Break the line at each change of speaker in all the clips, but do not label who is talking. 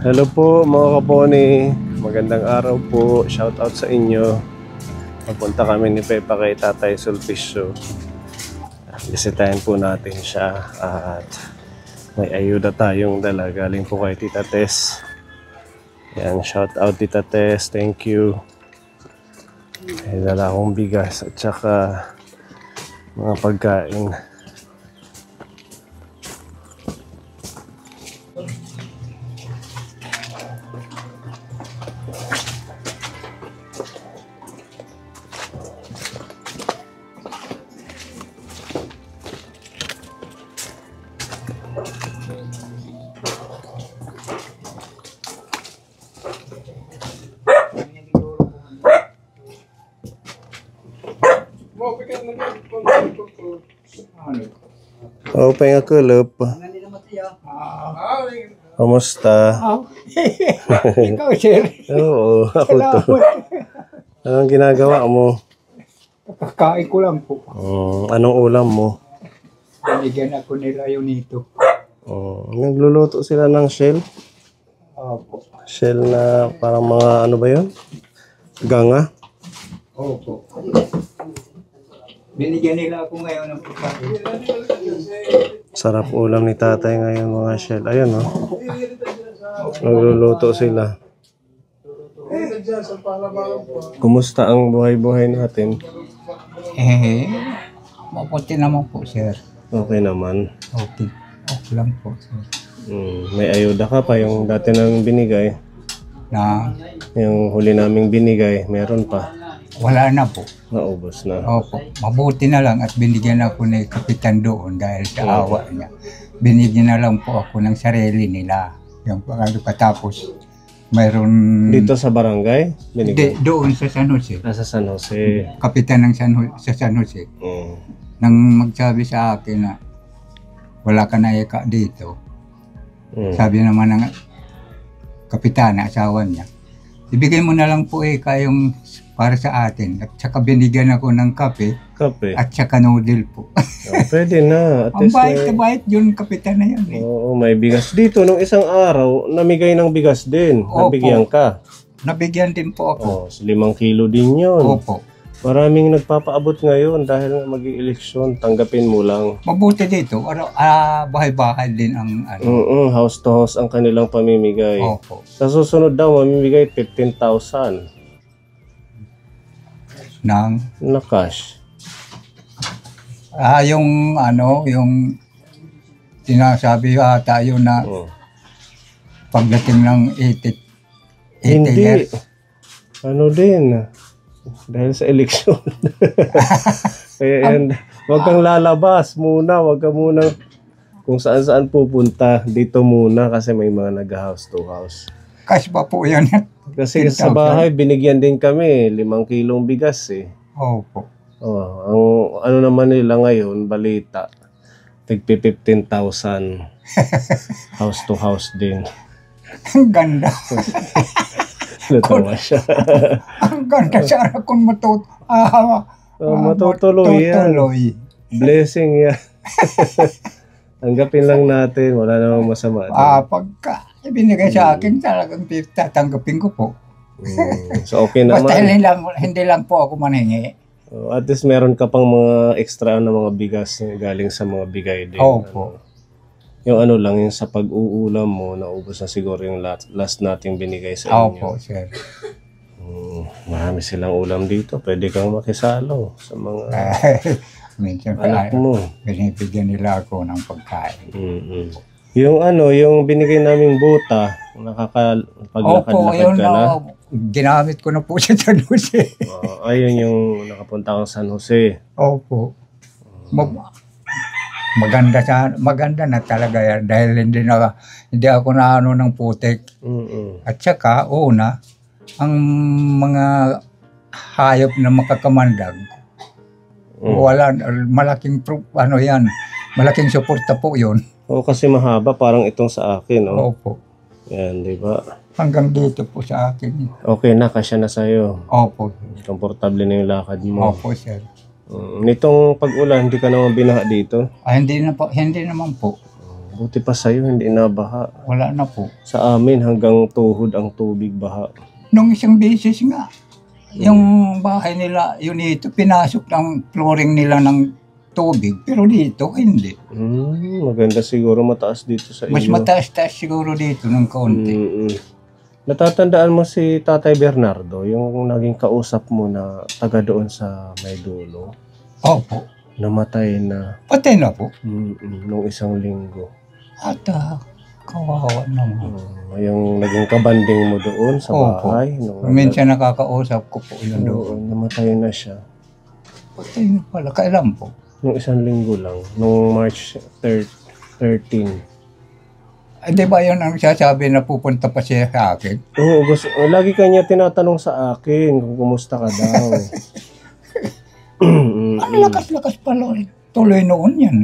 Hello po mga kaponi, magandang araw po, shout out sa inyo. Papunta kami ni Pepa kay Tatay Sulpicio. Bisitahin po natin siya at may ayuda tayong dala galing po kay Tita Tess. Yan, shout out Tita Tess, thank you. May dala akong bigas at saka mga pagkain. Pahinga kulop. Kamusta?
Ikaw, sir.
Oo, ako to. Anong ginagawa mo?
Kakain ko lang po.
Anong ulam mo?
Binigyan ako nila yun ito.
Nagluluto sila ng shell?
Opo.
Shell na parang mga ano ba yun? Ganga?
Opo. Binigyan nila ako ngayon ng pagkain.
Sarap ulam ni tatay ngayon mga shell. Ayun o. Nagluluto sila. Kumusta ang buhay-buhay natin?
Mabuti naman po, sir.
Okay naman.
Okay. Okay lang po, sir.
May ayuda ka pa yung dati nang binigay.
Na
Yung huli naming binigay, meron pa.
wala na po.
Naubos na.
Opo. Mabuti na lang at binigyan ako ni Kapitan doon dahil sa awa niya. Binigyan na lang po ako ng sarili nila. Yung pagkatapos mayroon...
Dito sa barangay? Binigay?
Doon sa San Jose.
Sa San Jose.
Kapitan ng sa San Jose. Nang magsabi sa akin na wala ka na ika dito. Sabi naman ng kapitana, asawa niya, ibigay mo na lang po yung para sa atin. At saka binigyan ako ng kape.
Kape?
At saka noodle po.
Pwede na. At
Ang
least
bait na bait yun, kapitan na yan.
Oo, may bigas. Dito, nung isang araw, namigay ng bigas din.
Opo.
Nabigyan ka.
Nabigyan din po ako.
5 kilo din yun.
Opo.
Maraming nagpapaabot ngayon dahil mag-i-eleksyon. Tanggapin mo lang.
Mabuti dito. Bahay-bahay din ang ano.
House to house ang kanilang pamimigay.
Opo.
Sa susunod daw, mamimigay 15,000
Nang
na cash.
yung ano, yung sinasabi ata yun na pagdating ng 80
Hindi.
years.
Ano din. Dahil sa eleksyon. Kaya wag kang lalabas muna. Wag ka muna kung saan-saan pupunta. Dito muna kasi may mga nag-house to house.
Cash ba po yan?
Kasi sa bahay, binigyan din kami 5 kilong bigas eh.
Opo.
Ang ano naman nila ngayon, balita, tigpi 15,000 house to house din.
Ang ganda.
Natawa siya.
Ang ganda. Sana kung
Matutuloy yan.
matutuloy.
Blessing yan. Tanggapin lang natin, wala namang masama.
Pagka ibinigay sa akin, talagang tatanggapin ko po.
So okay naman.
Basta hindi lang po ako manhingi.
At least meron ka pang mga extra na mga bigas galing sa mga bigay din.
Opo.
Yung ano lang, yung sa pag-uulam mo, naubos na siguro yung last nating binigay sa inyo.
Opo, sir.
Marami silang ulam dito. Pwede kang makisalo sa mga
Minsan
anak mo.
binibigyan nila ako ng pagkain.
Yung ano, yung binigay naming buta, nakakapaglakad-lakad
yun
ka na.
Ginamit ko na po sa San Jose.
Ayun yung nakapunta kang San Jose.
Opo. Maganda na talaga yan dahil hindi ako na ano ng putik. At saka ang mga hayop na makakamandag, wala, malaking malaking suporta po yun.
Kasi mahaba, parang itong sa akin, no?
Opo.
Yan, di ba?
Hanggang dito po sa akin.
Okay na, kasya na sa'yo.
Opo.
Komportable na yung lakad mo.
Opo, sir.
Nitong pag-ulan, hindi ka naman binaha dito?
Hindi naman po.
Buti pa sa'yo, hindi nabaha.
Wala na po.
Sa amin, hanggang tuhod ang tubig baha.
Nung isang beses nga, yung bahay nila, yun ito, pinasok ng flooring nila ng tubig. Pero dito, hindi.
Maganda siguro mataas dito sa
Mas
iyo.
mataas-taas siguro dito ng kaunti.
Natatandaan mo si Tatay Bernardo, yung naging kausap mo na taga doon sa Maydulo?
Opo.
Namatay na.
Patay na po.
Nung isang linggo.
At kawawa naman.
Yung naging kabanding mo doon sa
Opo.
bahay.
Minsan nakakausap ko po yun doon.
Namatay na siya.
Patay na pala. Kailan po?
Nung isang linggo lang. Nung March 13.
Ay, di ba yun ang sasabi na pupunta pa siya sa akin?
Oo, lagi kanya tinatanong sa akin kung kumusta ka daw.
Ang lakas-lakas pala. Tuloy noon yan.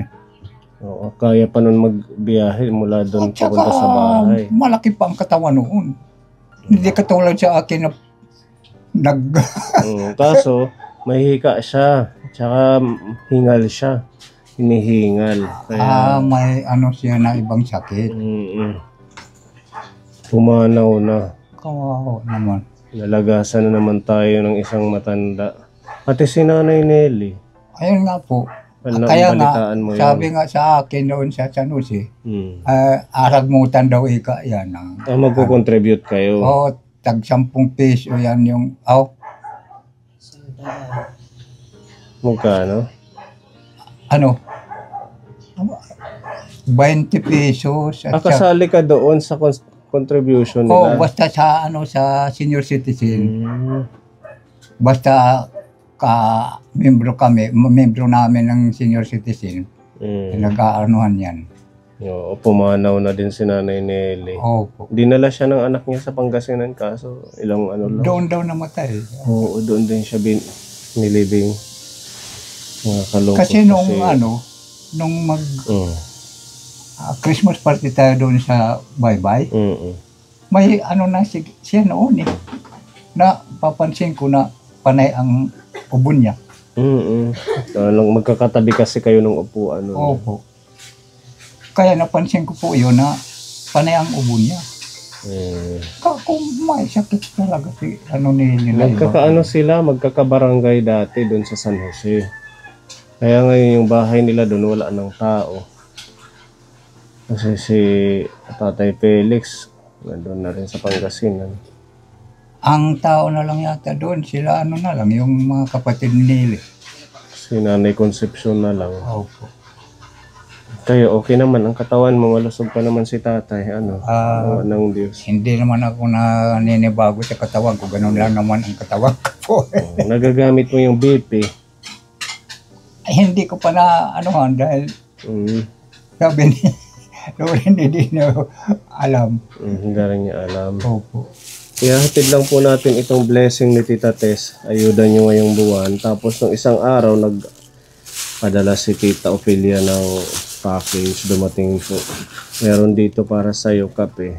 Oo, kaya pa nun magbiyahe mula doon
At
papunta sa
saka,
bahay.
malaki pa ang katawan noon. Hindi katulad sa akin na
Kaso, mahika siya. Tsaka hingal siya. Hinihingal. Kaya,
may ano siya na ibang sakit.
pumanaw na.
Kawawa naman.
Nalagasan na naman tayo ng isang matanda. Pati si Nanay Nelly.
Ayun nga po.
Ano,
Kaya nga,
balitaan mo
sabi
yan?
nga sa akin noon sa San Jose,
Hmm.
aragmutan daw ika yan.
Magko-contribute kayo.
Tag 10 piso yan yung,
Magkano?
ano, 20 pesos. At
Kasali ka doon sa contribution nila?
basta sa, sa senior citizen.
Hmm.
Basta membro namin ng senior citizen. Nag-aanuhan yan.
Oo, pumanaw na din si Nanay Nelly.
Opo.
Dinala siya ng anak niya sa Pangasinan kaso ilang ano lang.
Doon daw namatay.
Oo, doon din siya nilibing. Nakakalungkot
Kasi nung Christmas party tayo doon sa Baybay, may siya noon na papansin ko na panay ang ubon niya.
Magkakatabi kasi kayo ng upuan.
Opo. Kaya napansin ko po yun na panay ang ubon niya. Kung may sakit talaga nila iba.
Sila, magkakabarangay dati doon sa San Jose. Kaya ngayon yung bahay nila doon wala ng tao. Kasi si Tatay Felix, nandun na rin sa Pangasinan.
Ang tao na lang yata doon, sila na lang, yung mga kapatid nila.
Si Nanay Concepcion na lang.
Opo.
Kayo, okay naman. Ang katawan mo, malusog pa naman si tatay. Awa ng Diyos.
Hindi naman ako naninibago sa katawan ko. Ganun lang naman ang katawan ko po.
Nagagamit mo yung BP.
Ay, hindi ko pa dahil sabi ni Loren, hindi na alam.
Hindi rin niya alam.
Opo.
Ihahatid lang po natin itong blessing ni Tita Tess. Ayuda niyo ngayong buwan. Tapos nung isang araw, nagpadala si Tita Ophelia ng package. Dumating po. Meron dito para sa'yo, kape.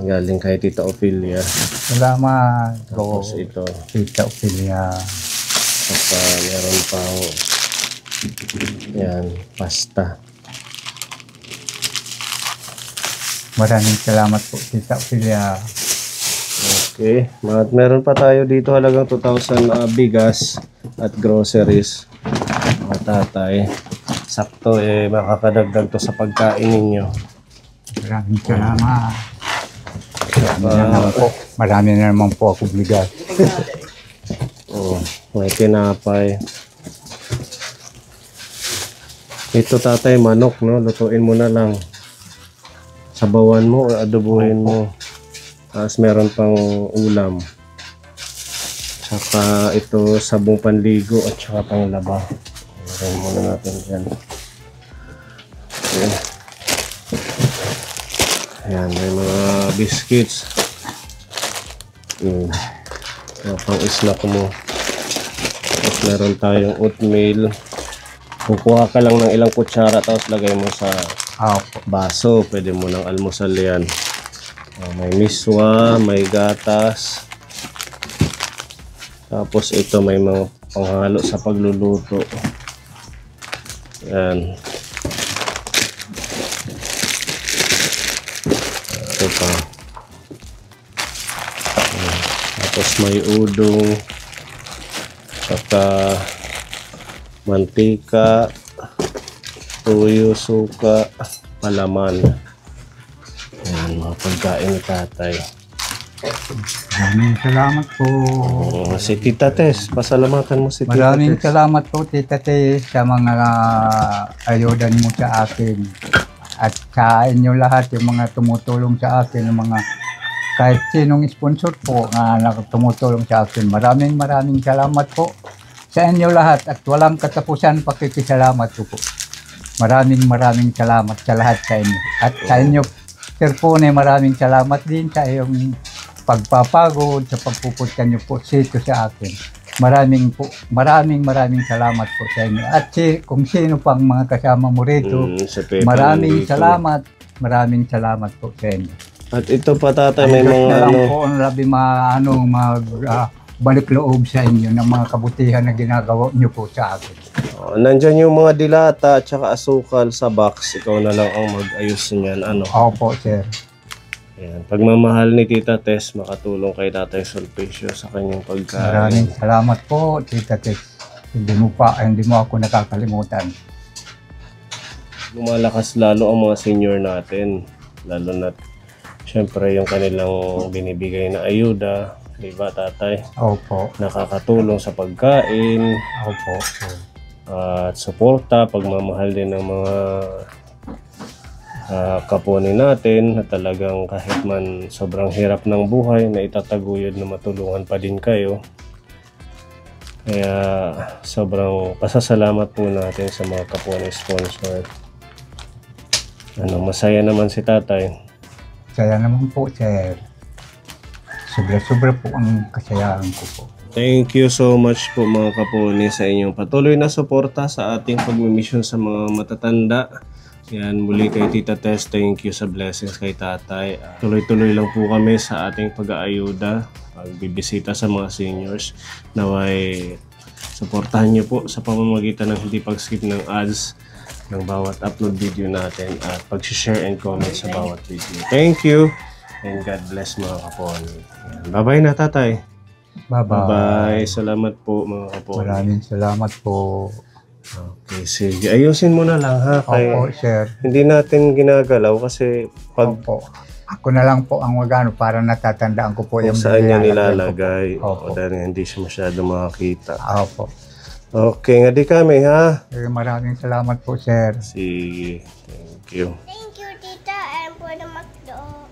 Galing kay Tita Ophelia.
Salamat.
Tapos ito.
Tita Ophelia.
At meron pang pasta.
Maraming salamat po, Tita Ophelia.
Okay. Meron pa tayo dito halagang 2,000 bigas at groceries. Mga tatay. Sakto makakadagdag to sa pagkain ninyo.
Maraming salamat. Marami na naman po ako bigas.
May tinapay. Ito tatay, manok, no? Lutuin mo na lang. Sabawan mo o adobuhin mo. Tapos meron pang ulam. Saka ito sabong panligo at saka pang laba. Meron muna natin dyan. Okay. Ayan, may mga biscuits. Pang snack mo. Tapos meron tayong oatmeal. Kukuha ka lang ng ilang kutsara tapos lagay mo sa baso. Pwede mo ng almusal yan. May miswa, may gatas. Tapos ito may mga panghalo sa pagluluto. Yan. ito pa. Tapos may udong, saka mantika, tuyo, suka, palaman. Ayan, mga pagkain ni tatay.
Maraming salamat po.
Si Tita Tess, pasalamatan mo si Tita
Maraming
Tess.
salamat po, Tita Tess, sa mga ayudan mo sa akin. At sa inyo lahat, yung mga tumutulong sa akin, yung mga kahit sinong sponsor po na tumutulong sa akin. Maraming salamat po sa inyo lahat at walang katapusan pakikisalamat ko po. Maraming salamat sa lahat sa inyo. At sa inyo, Sir Pone, maraming salamat din sa iyong pagpapagod sa pagpupunta niyo po sito sa akin. Maraming salamat po sa inyo. At kung sino pang mga kasama mo rito,
Si Pepa
maraming
nandito.
salamat po sa inyo.
At ito pa tatay, may
Hanggang
mga
na lang
ano.
po ang labi balik loob sa inyo ng mga kabutihan na ginagawa niyo po sa akin.
Nandyan yung mga dilata at saka asukal sa box. Ikaw na lang ang mag-ayos niyan. Ano?
Opo, sir.
Ayan. Pagmamahal ni Tita Tess, makatulong kay Tatay Sulpicio sa kanyang pagkain.
Maraming salamat po, Tita Tess. Hindi mo ako nakakalimutan.
Lumalakas lalo ang mga senior natin. Lalo na, syempre, yung kanilang binibigay na ayuda. Di ba, tatay?
Opo.
Nakakatulong sa pagkain.
Opo.
At suporta, pagmamahal din ng mga kaponi natin na talagang kahit man sobrang hirap ng buhay na itataguyod na matulungan pa din kayo. Kaya sobrang pasasalamat po natin sa mga kaponi sponsor. Masaya naman si tatay.
Kaya naman po, sir. Sobra po ang kasayahan ko po.
Thank you so much po mga kaponi sa inyong patuloy na suporta sa ating pagmimisyon sa mga matatanda. Yan, muli kay Tita Tess, thank you sa blessings kay tatay. Tuloy-tuloy lang po kami sa ating pag-aayuda, pagbibisita sa mga seniors. Naway, suportahan niyo po sa pamamagitan ng hindi pag-skip ng ads ng bawat upload video natin at pag-share and comment sa bawat video. Thank you and God bless mga kaponi. Bye-bye na tatay.
Bye-bye.
Bye. Salamat po mga kaponi.
Maraming salamat po.
Okay, sige. Ayusin mo na lang ha.
Opo, sir.
Hindi natin ginagalaw kasi pag
Opo. Ako na lang po ang magano para natatandaan ko po
kung
yung
saan niya
nilalagay
nilalagay.
ko po.
O dahil hindi siya masyado makakita.
Opo.
Okay, nga di kami ha.
Maraming salamat po, sir.
Sige. Thank you.
Thank you, Tita, and for the McDo.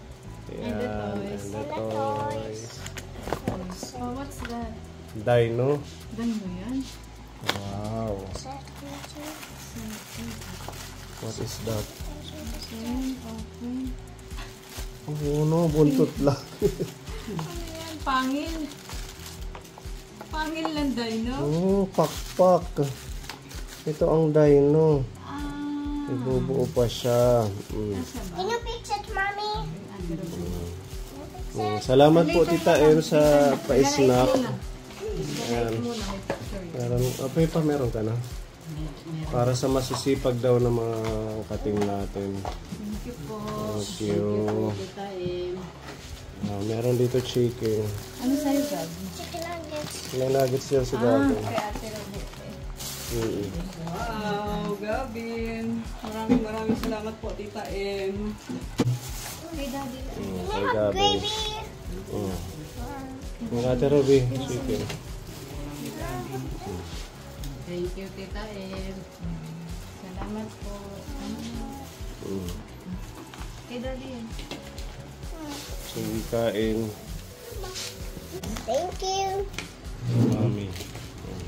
And the toys.
Oh, what's that?
Dino.
Dino yan?
Wow. What is that? Oh no, buntot lang.
Ano yan? Pangil. Pangil lang dino?
Oh, pakpak. Ito ang dino.
Ah.
Ibubuo pa siya.
Can you fix it, Mommy?
Salamat po Tita El sa pa-snack. Ayan. Meron ka na. Para sa masisipag daw ng mga kating natin.
Thank you po.
Thank you. Meron dito chicken.
Ano sa'yo, Gab?
Chicken nuggets.
May nuggets dyan si Gabi.
Kay Ate Robo.
Wow, Gabin. Maraming salamat po, Tita M.
Kay Daddy.
Kay Gabi.
Gravy.
Yung Ate Ruby, chicken.
Thank you, Tita M. Salamat po. Kay Daddy.
Sige, kain.
Thank you.
Mami.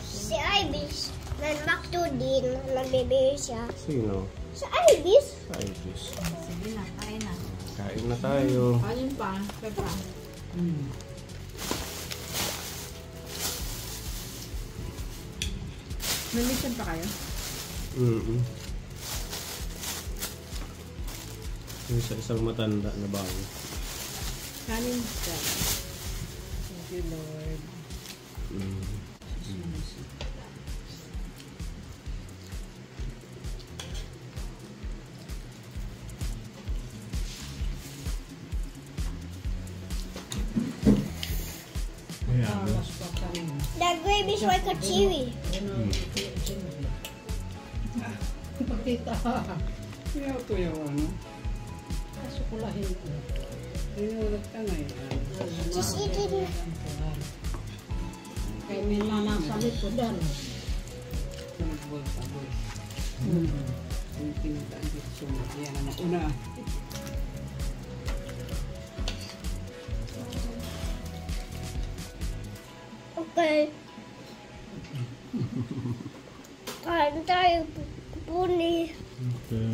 Si Ibis. Nag-McDo din. Nagbibigay siya.
Sino?
Si Ibis.
Ibis.
Sige na, kain na.
Kain na tayo.
Kain pa. Pepa. May mission pa kayo?
Yung sa isang matanda na bago.
Kanin ka. Thank you, Lord.
The gravy is like a chili.
Tita.
Yaw to yaw ano.
Kasukulahin ko.
Dinulot ka na
Just eat it.
Kaya may nanasalit ko dyan.
Sabol. Yung pinagdaan dito sumot. Yan ang una.
Okay. Kain tayo, Puni.
Okay.